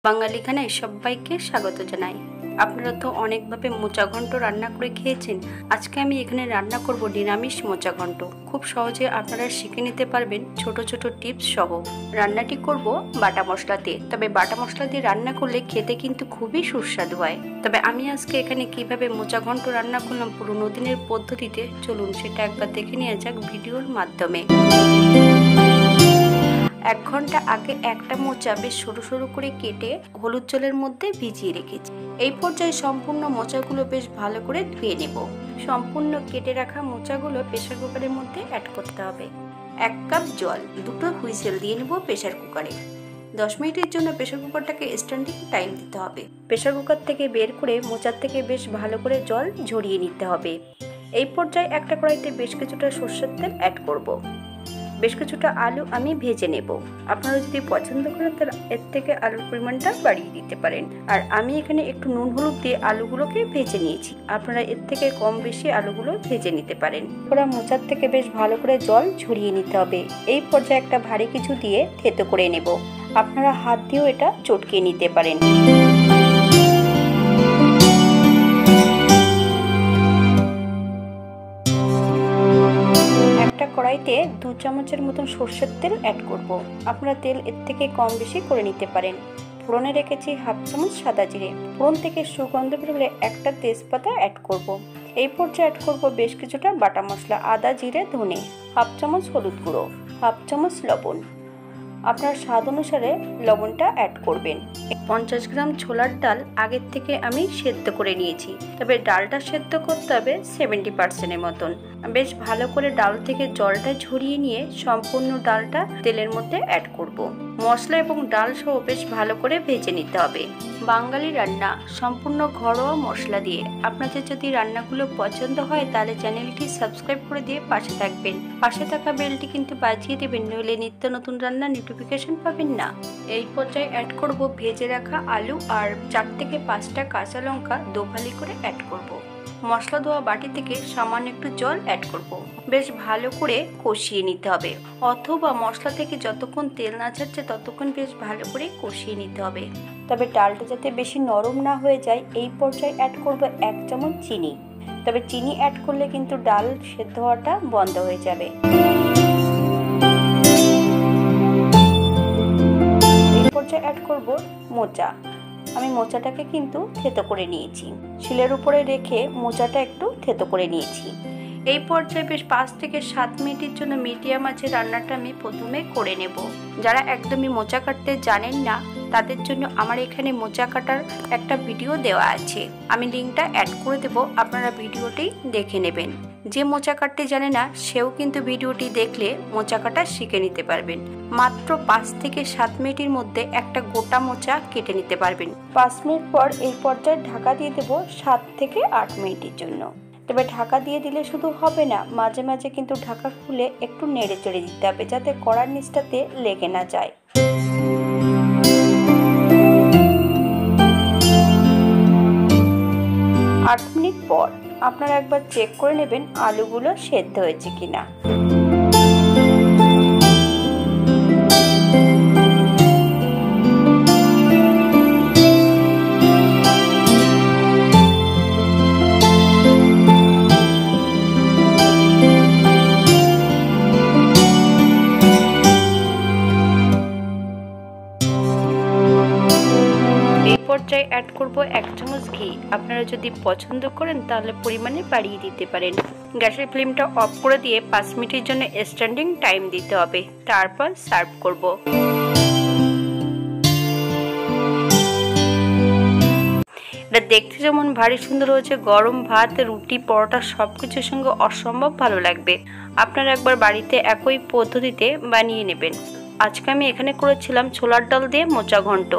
বাঙালি খানায় সবাইকে স্বাগত জানাই। আপনারা তো অনেকভাবে মোচা ঘন্ট রান্না করে খেয়েছেন। আজকে আমি এখানে রান্না করব নিরামিষ মোচা ঘন্ট। খুব সহজে আপনারা শিখে নিতে পারবেন ছোট ছোট টিপস সহ। রান্নাটি করব বাটা মশলা দিয়ে। তবে বাটা মশলা দিয়ে রান্না করলে খেতে কিন্তু খুবই সুস্বাদু হয়। তবে আমি আজকে এখানে কিভাবে মোচা ঘন্ট রান্না করলাম পুরোনো দিনের পদ্ধতিতে, চলুন সেটা একবার দেখে নেওয়া যাক ভিডিওর মাধ্যমে। 1 ঘন্টা আগে একটা মোচা বেশ সরু সরু করে কেটে হলুদ জলের মধ্যে ভিজিয়ে রেখেছি। এই পর্যায়ে সম্পূর্ণ মোচাগুলো বেশ ভালো করে ধুয়ে নেব। সম্পূর্ণ কেটে রাখা মোচাগুলো প্রেসার কুকারের মধ্যে অ্যাড করতে হবে। 1 কাপ জল, 2টো হুইসেল দিয়ে নেব প্রেসার কুকারে। 10 মিনিটের জন্য প্রেসার কুকারটাকে স্ট্যান্ডিং টাইম দিতে হবে। প্রেসার কুকার থেকে বের করে মোচার থেকে বেশ ভালো করে জল ঝরিয়ে নিতে হবে। এই পর্যায়ে একটা কড়াইতে বেশ কিছুটা সরষের তেল অ্যাড করব। বেশ কিছুটা আলু আমি ভেজে নেব। আপনারা যদি পছন্দ করেন তাহলে এর থেকে আলুর পরিমাণটা বাড়িয়ে দিতে পারেন। আর আমি এখানে একটু নুন হলুদ দিয়ে আলুগুলোকে ভেজে নিয়েছি। আপনারা এর থেকে কম বেশি আলুগুলো ভেজে নিতে পারেন। ওরা মোচার থেকে বেশ ভালো করে জল ঝরিয়ে নিতে হবে। এই পর্যায়ে একটা ভারী কিছু দিয়ে থেতো করে নেব। আপনারা হাত দিয়েও এটা চটকে নিতে পারেন। কড়াইতে 2 চামচের মতন সরষের তেল অ্যাড করব। আপনারা তেল এর থেকে কম বেশি করে নিতে পারেন। ফোড়নে রেখেছি 1/2 চামচ সাদা জিরে। ফোড়ন থেকে সুগন্ধ বেরোলে একটা তেজপাতা অ্যাড করব। এই পর্যায়ে অ্যাড করব বেশ কিছুটা বাটা মশলা, আদা, জিরে, ধনে, 1/2 চামচ হলুদ গুঁড়ো, 1/2 চামচ লবণ। আপনার স্বাদ অনুসারে লবণটা অ্যাড করবেন। 50 গ্রাম ছোলার ডাল আগের থেকে আমি সেদ্ধ করে নিয়েছি। তবে ডালটা সেদ্ধ করতে হবে 70% মতন। বেশ ভালো করে ডাল থেকে জলটা ঝরিয়ে নিয়ে সম্পূর্ণ ডালটা তেলের মধ্যে অ্যাড করব। মশলা এবং ডাল সহ বেশ ভালো করে ভেজে নিতে হবে। বাঙালি রান্না সম্পূর্ণ ঘরোয়া মশলা দিয়ে। আপনাদের যদি রান্নাগুলো পছন্দ হয় তাহলে চ্যানেলটি সাবস্ক্রাইব করে দিয়ে পাশে থাকবেন। পাশে থাকা বেলটি কিন্তু বাজিয়ে দেবেন, নইলে নিত্য নতুন রান্নার নোটিফিকেশন পাবেন না। এই পর্যায়ে অ্যাড করব ভেজে রাখা আলু আর 4 থেকে 5টা কাঁচা লঙ্কা দোফালি করে অ্যাড করব। মশলা ধোয়া বাটি থেকে সামান্য একটু জল অ্যাড করব। বেশ ভালো করে কষিয়ে নিতে হবে, অথবা মশলা থেকে যতক্ষণ তেল না ছাড়ছে ততক্ষণ বেশ ভালো করে কষিয়ে নিতে হবে। তবে ডালটা যাতে বেশি নরম না হয়ে যায়, এই পর্যায়ে অ্যাড করব 1 চামচ চিনি। তবে চিনি অ্যাড করলে কিন্তু ডাল সেদ্ধ হওয়াটা বন্ধ হয়ে যাবে। এই পর্যায়ে অ্যাড করব মোচা। আমি মোচাটাকে কিন্তু থেতো করে নিয়েছি। শিলের উপরে রেখে মোচাটা একটু থেতো করে নিয়েছি। এই পর্যায়ে বেশ 5 থেকে 7 মিনিটের জন্য মিডিয়াম আঁচে রান্নাটা আমি প্রথমে করে নেব। যারা একদমই মোচা কাটতে জানেন না তাদের জন্য আমার এখানে মোচা কাটার একটা ভিডিও দেওয়া আছে, আমি লিঙ্কটা অ্যাড করে দেব, আপনারা ভিডিওটি দেখে নেবেন। যে মোচা কাটতে জানে না সেও কিন্তু ভিডিওটি দেখলে মোচা কাটা শিখে নিতে পারবেন। মাত্র 5 থেকে 7 মিনিটের মধ্যে একটা গোটা মোচা কেটে নিতে পারবেন। 5 মিনিট পর এই পর্যায়ে ঢাকা দিয়ে দেব 7 থেকে 8 মিনিটের জন্য। তবে ঢাকা দিয়ে দিলে শুধু হবে না, মাঝে মাঝে কিন্তু ঢাকা খুলে একটু নেড়ে চেড়ে দিতে হবে যাতে কড়ার নিচটাতে লেগে না যায়। 8 মিনিট পর আপনারা একবার চেক করে নেবেন আলুগুলো সেদ্ধ হয়েছে কিনা। পর্যায়ে অ্যাড করব 1 চামচ ঘি। আপনারা যদি পছন্দ করেন তাহলে পরিমাণে বাড়িয়ে দিতে পারেন। গ্যাসের ফ্লেমটা অফ করে দিয়ে 5 মিনিটের জন্য স্ট্যান্ডিং টাইম দিতে হবে। তারপর সার্ভ করব। এটা দেখতে যেমন ভারী সুন্দর হয়েছে, গরম ভাত, রুটি, পরোটা সবকিছুর সঙ্গে অসম্ভব ভালো লাগবে। আপনারা একবার বাড়িতে একই পদ্ধতিতে বানিয়ে নেবেন। আজকে আমি এখানে করেছিলাম ছোলার ডাল দিয়ে মোচা ঘন্ট।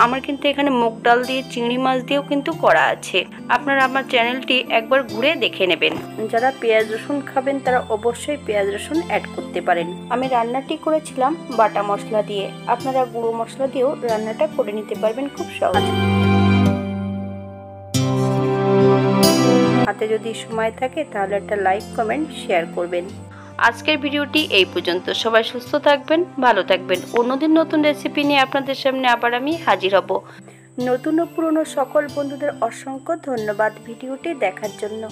আমার কিন্তু এখানে মুগ ডাল দিয়ে চিংড়ি মাছ দিয়েও কিন্তু করা আছে। আপনারা আমার চ্যানেলটি একবার ঘুরে দেখে নেবেন। যারা পেঁয়াজ রসুন খাবেন তারা অবশ্যই পেঁয়াজ রসুন অ্যাড করতে পারেন। আমি রান্নাটি করেছিলাম বাটা মশলা দিয়ে। আপনারা গুঁড়ো মশলা দিয়েও রান্নাটা করে নিতে পারবেন খুব সহজে। হাতে যদি সময় থাকে তাহলে একটা লাইক, কমেন্ট, শেয়ার করবেন। আজকের ভিডিওটি এই পর্যন্ত। সবাই সুস্থ থাকবেন, ভালো থাকবেন। অন্যদিন নতুন রেসিপি নিয়ে আপনাদের সামনে আবার আমি হাজির হব। নতুন ও পুরনো সকল বন্ধুদের অসংখ্য ধন্যবাদ ভিডিওটি দেখার জন্য।